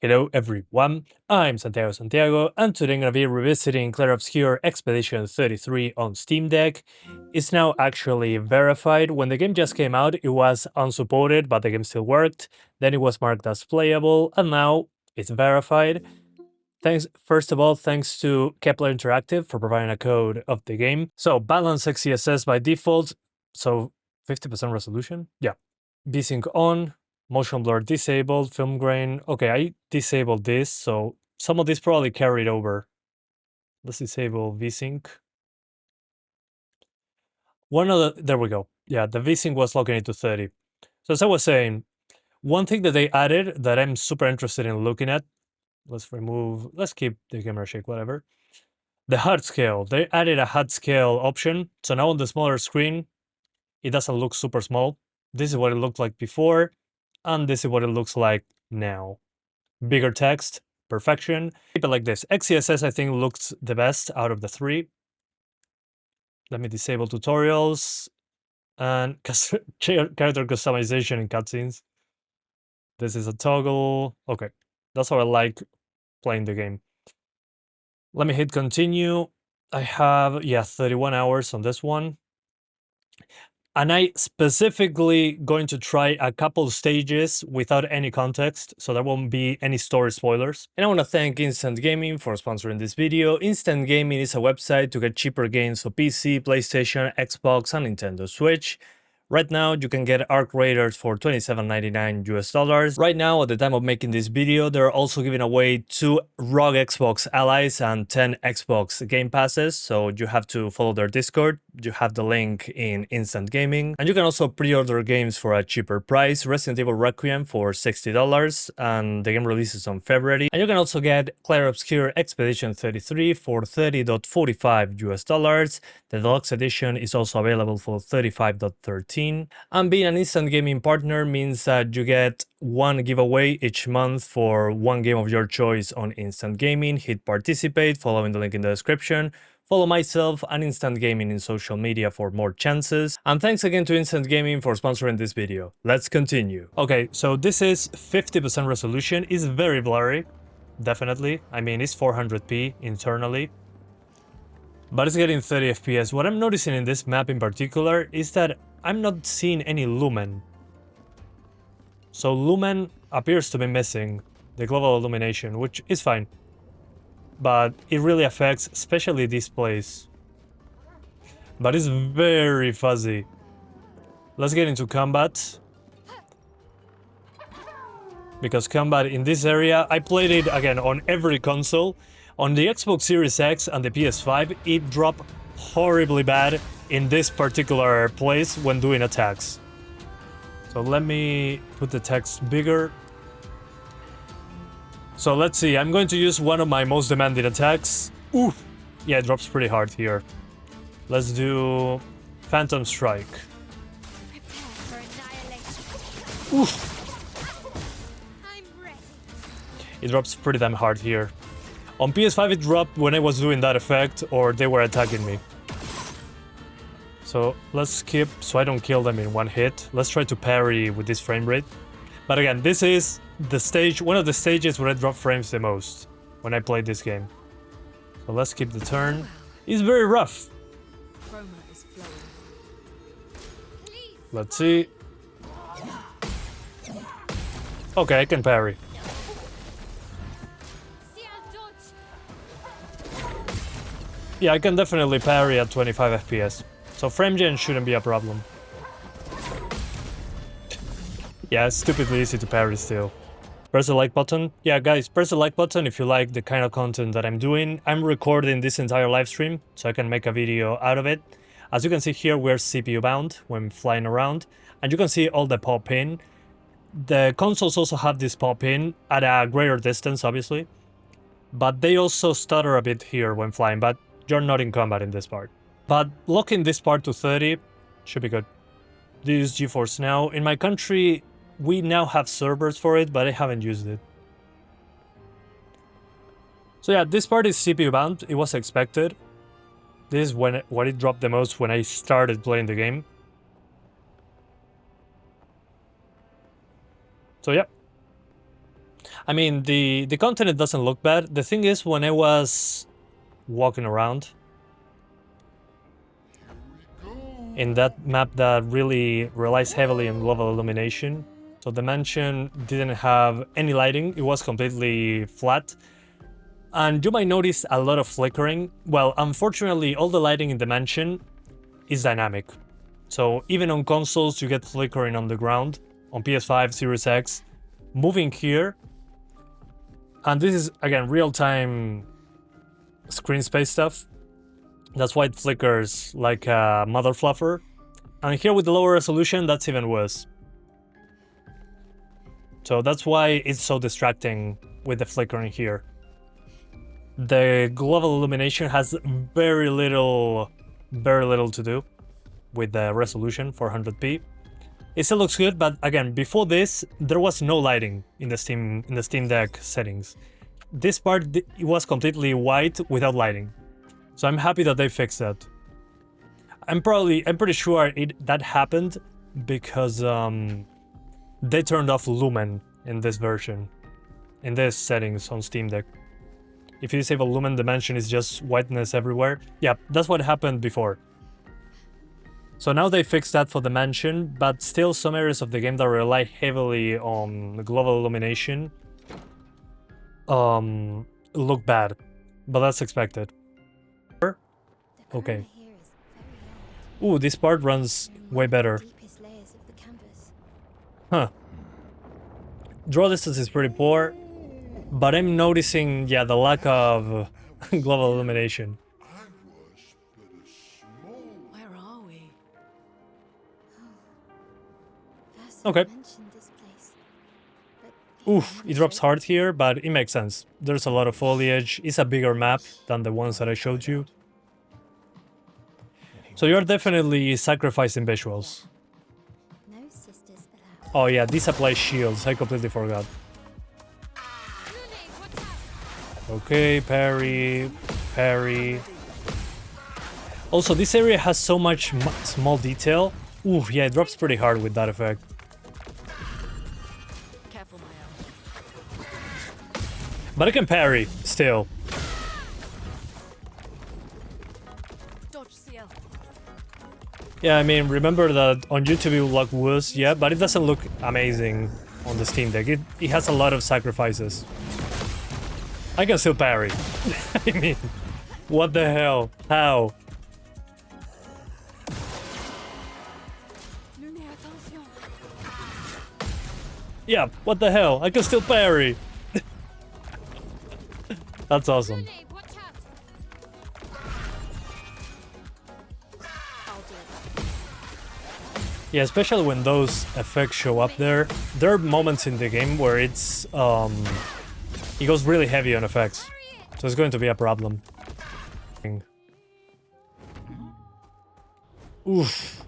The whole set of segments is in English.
Hello everyone, I'm Santiago, and today I'm going to be revisiting Clair Obscur Expedition 33 on Steam Deck. It's now actually verified. When the game just came out, it was unsupported, but the game still worked. Then it was marked as playable, and now it's verified. First of all, thanks to Kepler Interactive for providing a code of the game. So, balanced XeSS by default, so 50% resolution? Yeah. VSync on. Motion blur disabled, film grain. Okay, I disabled this, so some of this probably carried over. Let's disable VSync. There we go. Yeah, the VSync was locking it to 30. So as I was saying, one thing that they added that I'm super interested in looking at, let's keep the camera shake, whatever. The HUD scale. They added a HUD scale option. So now on the smaller screen, it doesn't look super small. This is what it looked like before. And this is what it looks like now. Bigger text, perfection. Keep it like this. XeSS, I think, looks the best out of the three. Let me disable tutorials and character customization in cutscenes. This is a toggle. Okay, that's how I like playing the game. Let me hit continue. I have, 31 hours on this one. And I specifically going to try a couple stages without any context, so there won't be any story spoilers. And I want to thank Instant Gaming for sponsoring this video. Instant Gaming is a website to get cheaper games for PC, PlayStation, Xbox, and Nintendo Switch. Right now, you can get Arc Raiders for $27.99 US. Right now, at the time of making this video, they're also giving away 2 ROG Xbox Allies and 10 Xbox Game Passes, so you have to follow their Discord. You have the link in Instant Gaming. And you can also pre-order games for a cheaper price. Resident Evil Requiem for $60, and the game releases on February. And you can also get Clair Obscur Expedition 33 for $30.45 US. The deluxe edition is also available for $35.13. And being an Instant Gaming partner means that you get one giveaway each month for one game of your choice on Instant Gaming. Hit participate, following the link in the description. Follow myself and Instant Gaming in social media for more chances. And thanks again to Instant Gaming for sponsoring this video. Let's continue. Okay, so this is 50% resolution. It's very blurry, definitely. I mean, it's 400p internally, but it's getting 30 FPS. What I'm noticing in this map in particular is that I'm not seeing any lumen. So lumen appears to be missing, the global illumination, which is fine. But it really affects, especially this place. But it's very fuzzy. Let's get into combat. Because combat in this area, I played it again on every console. On the Xbox Series X and the PS5, it dropped horribly bad in this particular place when doing attacks. So let me put the text bigger. So let's see, I'm going to use one of my most demanding attacks. Oof! Yeah, it drops pretty hard here. Let's do Phantom Strike. Oof! It drops pretty damn hard here. On PS5 it dropped when I was doing that effect or they were attacking me. So let's skip so I don't kill them in one hit. Let's try to parry with this frame rate. But again, this is the stage, one of the stages where I drop frames the most when I play this game. So let's skip the turn. It's very rough. Let's see. Okay, I can parry. Yeah, I can definitely parry at 25 FPS. So frame gen shouldn't be a problem. Yeah, it's stupidly easy to parry still. Press the like button. Yeah, guys, press the like button if you like the kind of content that I'm doing. I'm recording this entire live stream, so I can make a video out of it. As you can see here, we're CPU bound when flying around. And you can see all the pop-in. The consoles also have this pop-in at a greater distance, obviously. But they also stutter a bit here when flying, but you're not in combat in this part. But locking this part to 30 should be good. This is GeForce Now. In my country, we now have servers for it, but I haven't used it. So yeah, this part is CPU bound. It was expected. This is when it dropped the most when I started playing the game. So yeah. I mean, the content, it doesn't look bad. The thing is, when I was walking around in that map that really relies heavily on global illumination, so the mansion didn't have any lighting, it was completely flat. And you might notice a lot of flickering. Well, unfortunately, all the lighting in the mansion is dynamic. So even on consoles, you get flickering on the ground, on PS5, Series X, moving here. And this is, again, real-time screen space stuff. That's why it flickers like a mother fluffer. And here with the lower resolution, that's even worse. So that's why it's so distracting with the flickering here. The global illumination has very little to do with the resolution, 400p. It still looks good, but again, before this, there was no lighting in the Steam Deck settings. This part, it was completely white without lighting. So I'm happy that they fixed that. I'm pretty sure that happened because they turned off lumen in this version, in this settings on Steam Deck. If you disable lumen, the mansion is just whiteness everywhere. Yeah, that's what happened before. So now they fixed that for the mansion, but still some areas of the game that rely heavily on global illumination look bad, but that's expected. Okay. Ooh, this part runs way better. Huh. Draw distance is pretty poor, but I'm noticing, yeah, the lack of global illumination. Where are we? Okay. Oof, it drops hard here, but it makes sense. There's a lot of foliage, it's a bigger map than the ones that I showed you. So you're definitely sacrificing visuals. Oh yeah, this applies shields, I completely forgot. Okay, parry, parry. Also, this area has so much small detail. Ooh, yeah, it drops pretty hard with that effect. But I can parry, still. Yeah, I mean, remember that on YouTube it will look worse, yeah, but it doesn't look amazing on the Steam Deck. It has a lot of sacrifices. I can still parry. I mean, what the hell? How? Yeah, what the hell? I can still parry. That's awesome. Yeah, especially when those effects show up there. There are moments in the game where it's it goes really heavy on effects. So it's going to be a problem. Oof.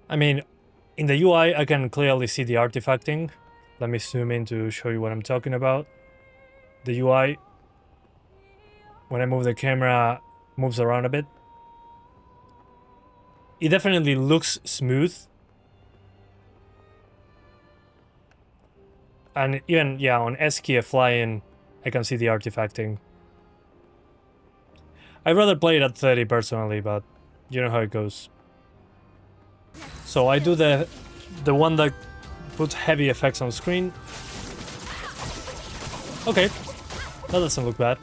I mean, in the UI I can clearly see the artifacting. Let me zoom in to show you what I'm talking about. The UI, when I move the camera, moves around a bit. It definitely looks smooth. And even, yeah, on S key flying, I can see the artifacting. I'd rather play it at 30 personally, but you know how it goes. So I do the one that puts heavy effects on screen. Okay, that doesn't look bad.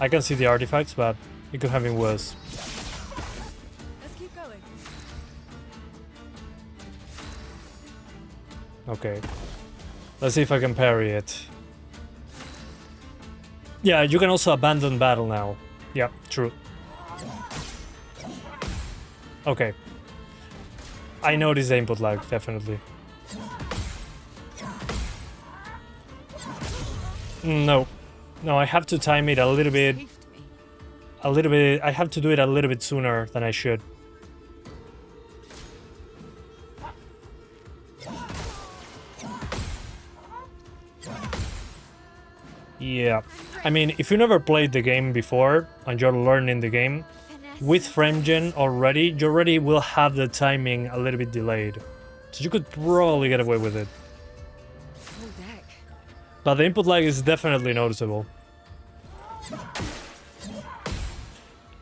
I can see the artifacts, but it could have been worse. Let's keep going. Okay. Let's see if I can parry it. Yeah, you can also abandon battle now. Yeah, true. Okay. I noticed the input lag, definitely. No. No, I have to time it a little bit. I have to do it a little bit sooner than I should. Yeah. I mean, if you never played the game before and you're learning the game, with FrameGen already, you already will have the timing a little bit delayed. So you could probably get away with it. Full deck. But the input lag is definitely noticeable.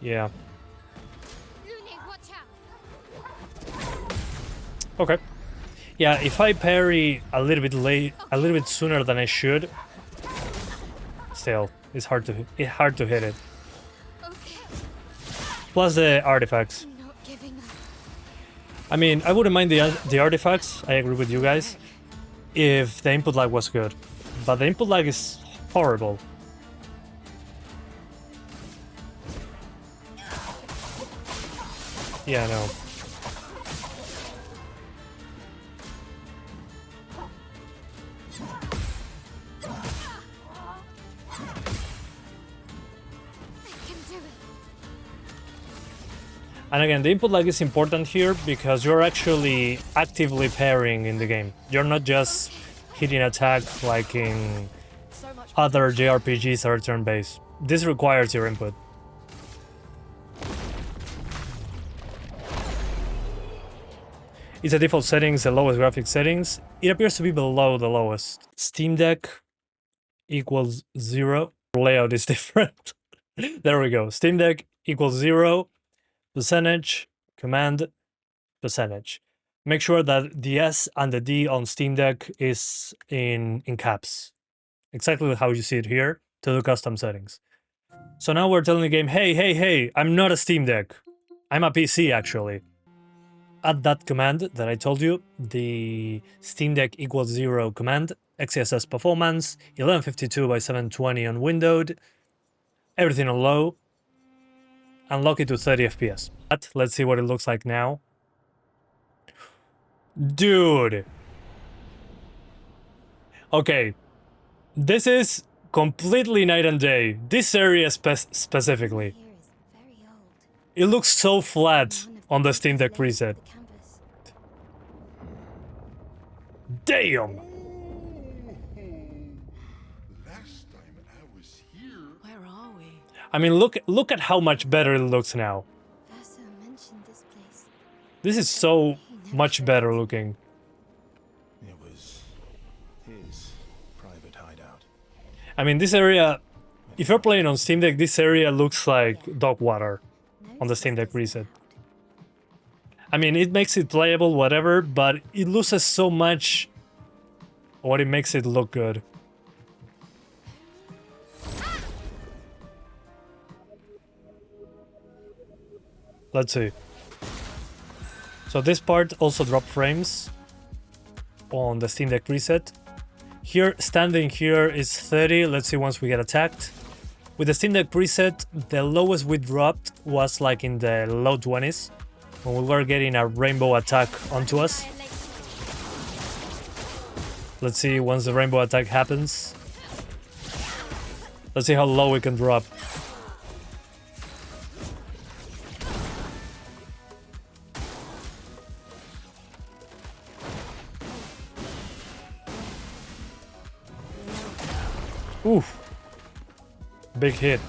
Yeah. Okay. Yeah, if I parry a little bit sooner than I should, still, it's hard to hit it. Okay. Plus the artifacts. I'm not giving up. I mean, I wouldn't mind the artifacts. I agree with you guys. If the input lag was good, but the input lag is horrible. Yeah, I know. And again, the input lag is important here because you're actually actively pairing in the game. You're not just hitting attack like in So much other JRPGs that are turn-based. This requires your input. It's a default settings, the lowest graphic settings. It appears to be below the lowest. Steam Deck equals 0. Layout is different. There we go. Steam Deck equals 0. Percentage, command, percentage. Make sure that the S and the D on Steam Deck is in caps. Exactly how you see it here to the custom settings. So now we're telling the game, hey, I'm not a Steam Deck. I'm a PC actually. Add that command that I told you, the Steam Deck equals 0 command, XeSS performance, 1152 by 720 on windowed, everything on low, unlock it to 30 FPS. But let's see what it looks like now. Dude! Okay, this is completely night and day. This area specifically. Here is very old. It looks so flat None of on the them Steam Deck is laid to preset. the canvas. Damn! Last time I was here. Where are we? I mean, look at how much better it looks now. Vaso mentioned this place. This is so much better looking. It was his private hideout. I mean, this area, if you're playing on Steam Deck, this area looks like dog water on the Steam Deck preset. I mean, it makes it playable, whatever, but it loses so much what it makes it look good. Let's see. So this part also dropped frames on the Steam Deck preset. Here, standing here is 30. Let's see once we get attacked. With the Steam Deck preset, the lowest we dropped was like in the low 20s when we were getting a rainbow attack onto us. Let's see once the rainbow attack happens. Let's see how low we can drop. Oof. Big hit.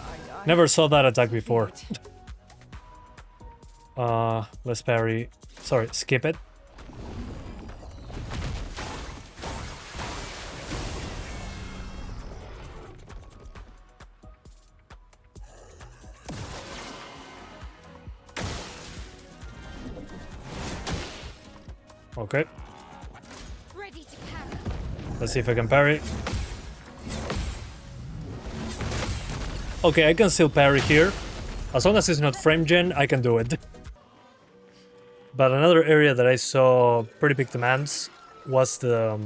Never saw that attack before. Let's parry. Sorry, skip it. Okay. Ready to carry. Let's see if I can parry. Okay, I can still parry here. As long as it's not frame gen, I can do it. But another area that I saw pretty big demands was the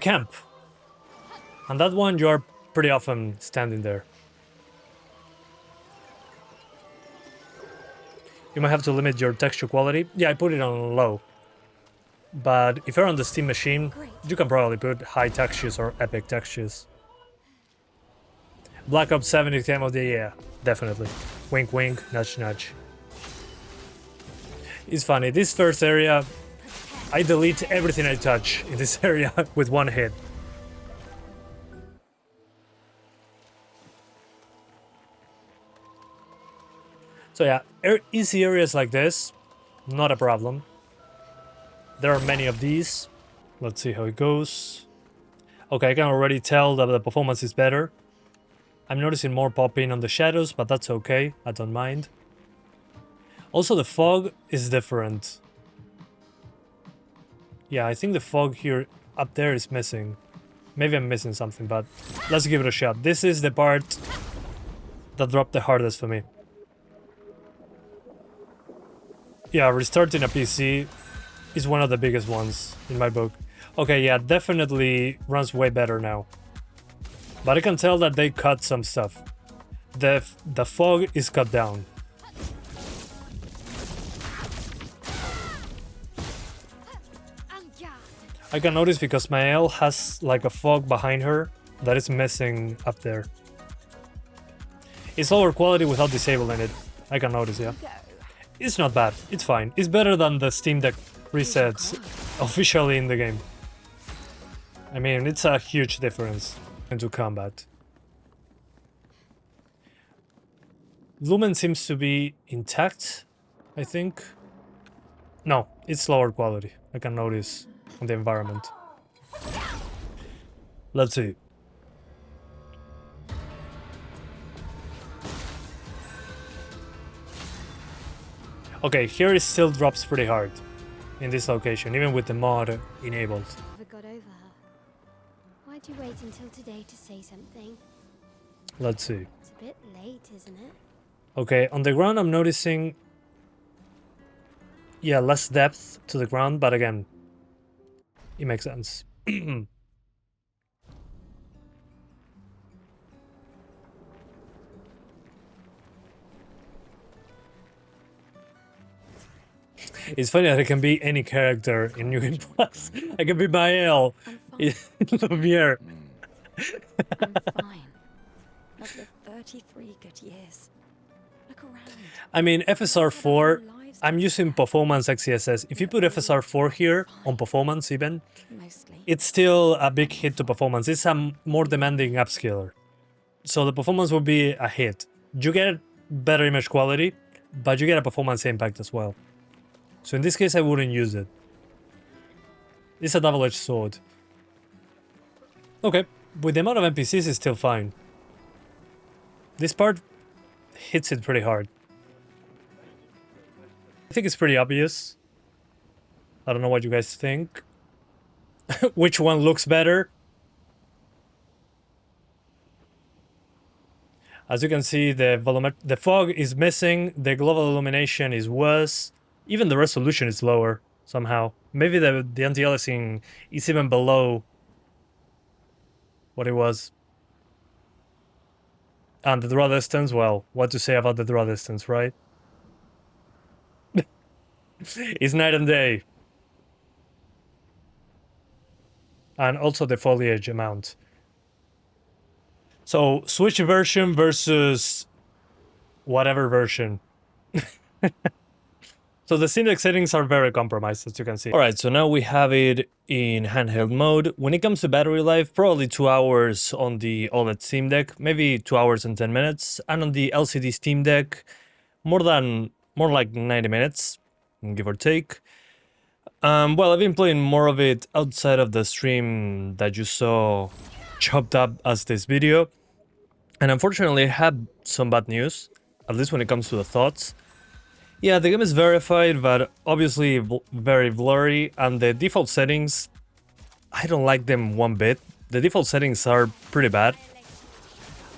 camp. And that one you are pretty often standing there. You might have to limit your texture quality. Yeah, I put it on low. But if you're on the Steam machine, you can probably put high textures or epic textures. Black Ops 7 is game of the year, definitely. Wink wink, nudge nudge. It's funny, this first area, I delete everything I touch in this area with one hit. So yeah, easy areas like this, not a problem. There are many of these. Let's see how it goes. Okay, I can already tell that the performance is better. I'm noticing more popping on the shadows, but that's okay. I don't mind. Also, the fog is different. Yeah, I think the fog here up there is missing. Maybe I'm missing something, but let's give it a shot. This is the part that dropped the hardest for me. Yeah, restarting a PC is one of the biggest ones in my book. Okay, yeah, definitely runs way better now. But I can tell that they cut some stuff. The fog is cut down. I can notice because my L has like a fog behind her that is missing up there. It's lower quality without disabling it. I can notice, yeah. It's not bad. It's fine. It's better than the Steam Deck presets officially in the game. I mean, it's a huge difference into combat. Lumen seems to be intact, I think. No, it's lower quality. I can notice on the environment. Let's see. Okay, here it still drops pretty hard in this location, even with the mod enabled. Never got over her. Why'd you wait until today to say something? Let's see. It's a bit late, isn't it? Okay, on the ground I'm noticing... yeah, less depth to the ground, but again, it makes sense. It's funny that it can be any character in New Game Plus. I can be Mael in Lumiere. I'm fine. I've lived 33 good years. Look around. I mean, FSR 4, I'm using performance XeSS. If you put FSR 4 here on performance even, Mostly. it's still a big hit to performance. It's a more demanding upscaler. So the performance will be a hit. You get better image quality, but you get a performance impact as well. So in this case, I wouldn't use it. It's a double-edged sword. Okay, with the amount of NPCs, it's still fine. This part hits it pretty hard. I think it's pretty obvious. I don't know what you guys think. Which one looks better? As you can see, the fog is missing, the global illumination is worse. Even the resolution is lower somehow. Maybe the anti-aliasing is even below what it was. And the draw distance, well, what to say about the draw distance, right? It's night and day. And also the foliage amount. So, Switch version versus whatever version. So the Steam Deck settings are very compromised, as you can see. Alright, so now we have it in handheld mode. When it comes to battery life, probably 2 hours on the OLED Steam Deck, maybe 2 hours and 10 minutes. And on the LCD Steam Deck, more like 90 minutes, give or take. Well, I've been playing more of it outside of the stream that you saw chopped up as this video. And unfortunately, I had some bad news, at least when it comes to the thoughts. Yeah, the game is verified, but obviously very blurry, and the default settings, I don't like them one bit. The default settings are pretty bad.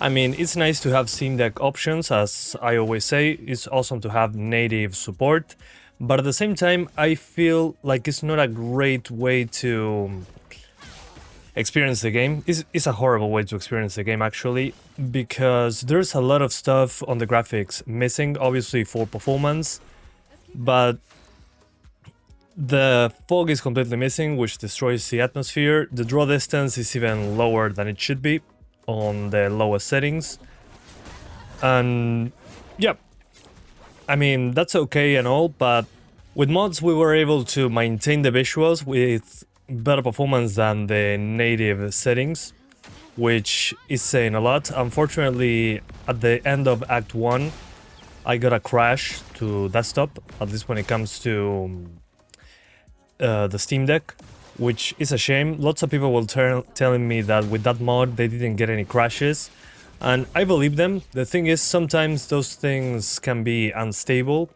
I mean, it's nice to have Steam Deck options, as I always say, it's awesome to have native support, but at the same time, I feel like it's not a great way to experience the game. It's a horrible way to experience the game, actually, because there's a lot of stuff on the graphics missing, obviously for performance, but the fog is completely missing, which destroys the atmosphere. The draw distance is even lower than it should be on the lowest settings. And yeah, I mean, that's okay and all, but with mods we were able to maintain the visuals with better performance than the native settings, which is saying a lot. Unfortunately, at the end of Act 1, I got a crash to desktop, at least when it comes to the Steam Deck, which is a shame. Lots of people will telling me that with that mod they didn't get any crashes, and I believe them. The thing is, sometimes those things can be unstable.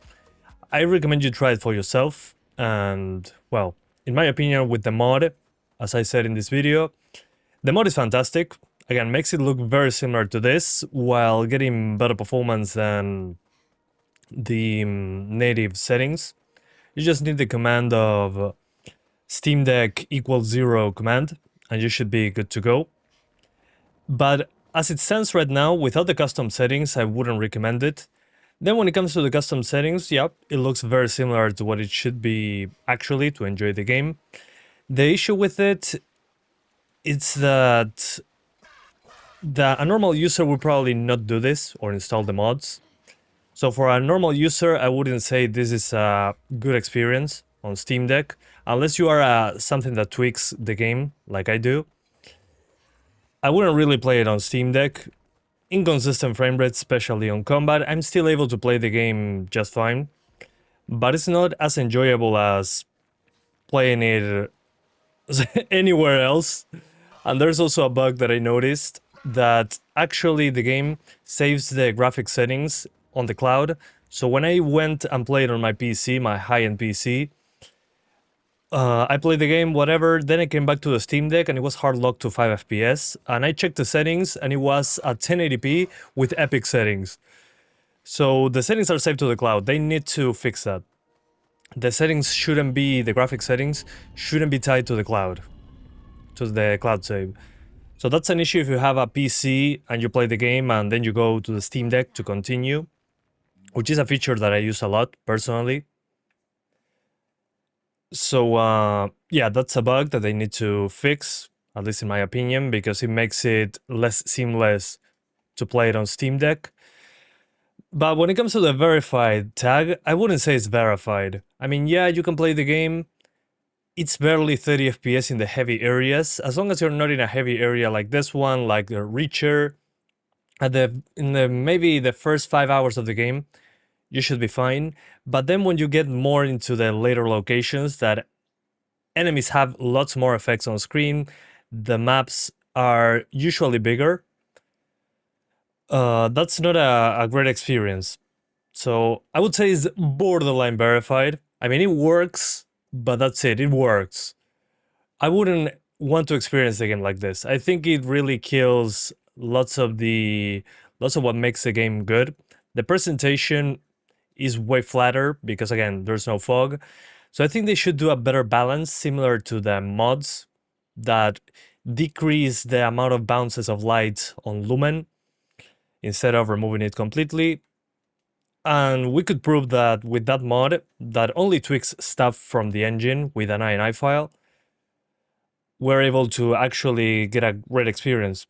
I recommend you try it for yourself, and well, in my opinion, with the mod, as I said in this video, the mod is fantastic. Again, makes it look very similar to this, while getting better performance than the native settings. You just need the command of Steam Deck =0 command, and you should be good to go. But as it stands right now, without the custom settings, I wouldn't recommend it. Then when it comes to the custom settings, yep, it looks very similar to what it should be actually to enjoy the game. The issue with it is that a normal user would probably not do this or install the mods. So for a normal user, I wouldn't say this is a good experience on Steam Deck, unless you are something that tweaks the game like I do. I wouldn't really play it on Steam Deck. Inconsistent frame rate, especially on combat. I'm still able to play the game just fine, but it's not as enjoyable as playing it anywhere else. And there's also a bug that I noticed, that actually the game saves the graphic settings on the cloud. So when I went and played on my PC, my high-end PC, I played the game, whatever, then I came back to the Steam Deck and it was hard locked to 5 FPS, and I checked the settings and it was at 1080p with epic settings. So the settings are saved to the cloud. They need to fix that. The settings shouldn't be, the graphic settings shouldn't be tied to the cloud, to the cloud save. So that's an issue if you have a PC and you play the game and then you go to the Steam Deck to continue, which is a feature that I use a lot personally. So yeah, that's a bug that they need to fix, at least in my opinion, because it makes it less seamless to play it on Steam Deck. But when it comes to the verified tag, I wouldn't say it's verified. I mean, yeah, you can play the game. It's barely 30 FPS in the heavy areas. As long as you're not in a heavy area like this one, like the Reacher, maybe the first 5 hours of the game, you should be fine. But then when you get more into the later locations, that enemies have lots more effects on screen, the maps are usually bigger, that's not a great experience. So I would say it's borderline verified. I mean, it works, but that's it, it works. I wouldn't want to experience a game like this. I think it really kills lots of what makes the game good. The presentation is way flatter because, again, there's no fog. So I think they should do a better balance, similar to the mods that decrease the amount of bounces of light on lumen instead of removing it completely. And we could prove that with that mod that only tweaks stuff from the engine with an INI file, we're able to actually get a great experience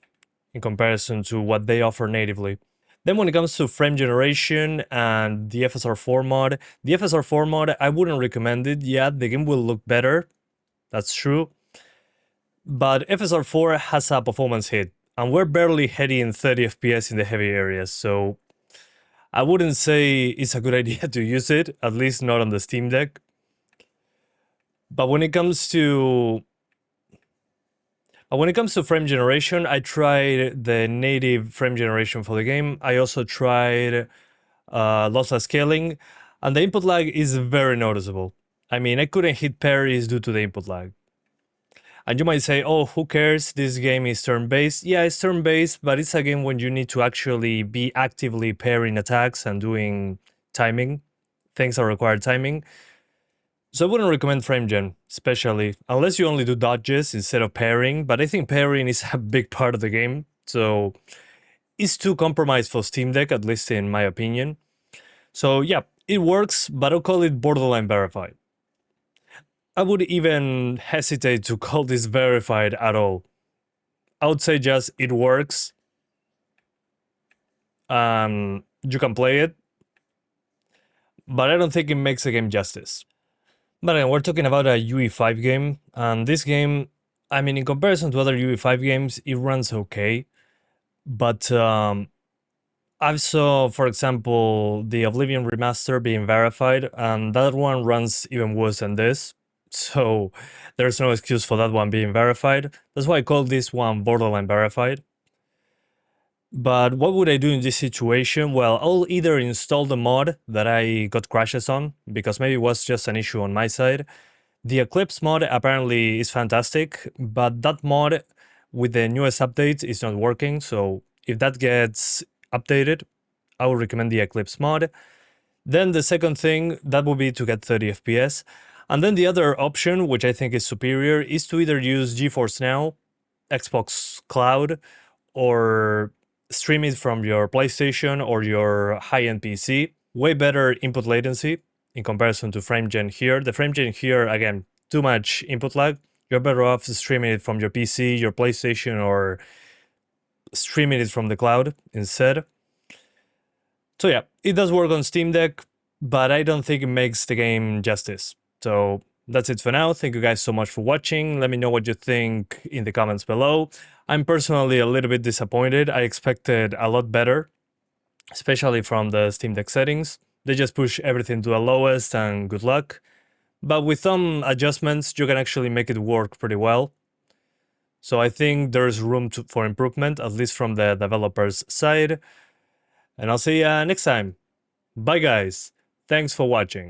in comparison to what they offer natively. Then when it comes to frame generation and the FSR4 mod, I wouldn't recommend it. Yeah, the game will look better, that's true. But FSR4 has a performance hit, and we're barely hitting 30 FPS in the heavy areas, so I wouldn't say it's a good idea to use it, at least not on the Steam Deck. But when it comes to frame generation, I tried the native frame generation for the game. I also tried lossless scaling, and the input lag is very noticeable. I mean, I couldn't hit parries due to the input lag. And you might say, oh, who cares? This game is turn-based. Yeah, it's turn-based, but it's a game when you need to actually be actively pairing attacks and doing timing. Things that require timing. So I wouldn't recommend frame gen, especially, unless you only do dodges instead of pairing. But I think pairing is a big part of the game, so it's too compromised for Steam Deck, at least in my opinion. So yeah, it works, but I'll call it borderline verified. I would even hesitate to call this verified at all. I would say just it works. You can play it, but I don't think it makes the game justice. But again, we're talking about a UE5 game, and this game, I mean, in comparison to other UE5 games, it runs okay. But I saw, for example, the Oblivion remaster being verified, and that one runs even worse than this. So there's no excuse for that one being verified. That's why I call this one borderline verified. But what would I do in this situation? Well, I'll either install the mod that I got crashes on, because maybe it was just an issue on my side. The Eclipse mod apparently is fantastic, but that mod with the newest updates is not working. So if that gets updated, I would recommend the Eclipse mod. Then the second thing, that would be to get 30 FPS. And then the other option, which I think is superior, is to either use GeForce Now, Xbox Cloud, or stream it from your PlayStation or your high-end PC. Way better input latency in comparison to FrameGen here. The FrameGen here, again, too much input lag. You're better off streaming it from your PC, your PlayStation, or streaming it from the cloud instead. So yeah, it does work on Steam Deck, but I don't think it makes the game justice. So that's it for now. Thank you guys so much for watching. Let me know what you think in the comments below. I'm personally a little bit disappointed. I expected a lot better, especially from the Steam Deck settings. They just push everything to the lowest and good luck. But with some adjustments, you can actually make it work pretty well. So I think there's room for improvement, at least from the developer's side. And I'll see you next time. Bye guys. Thanks for watching.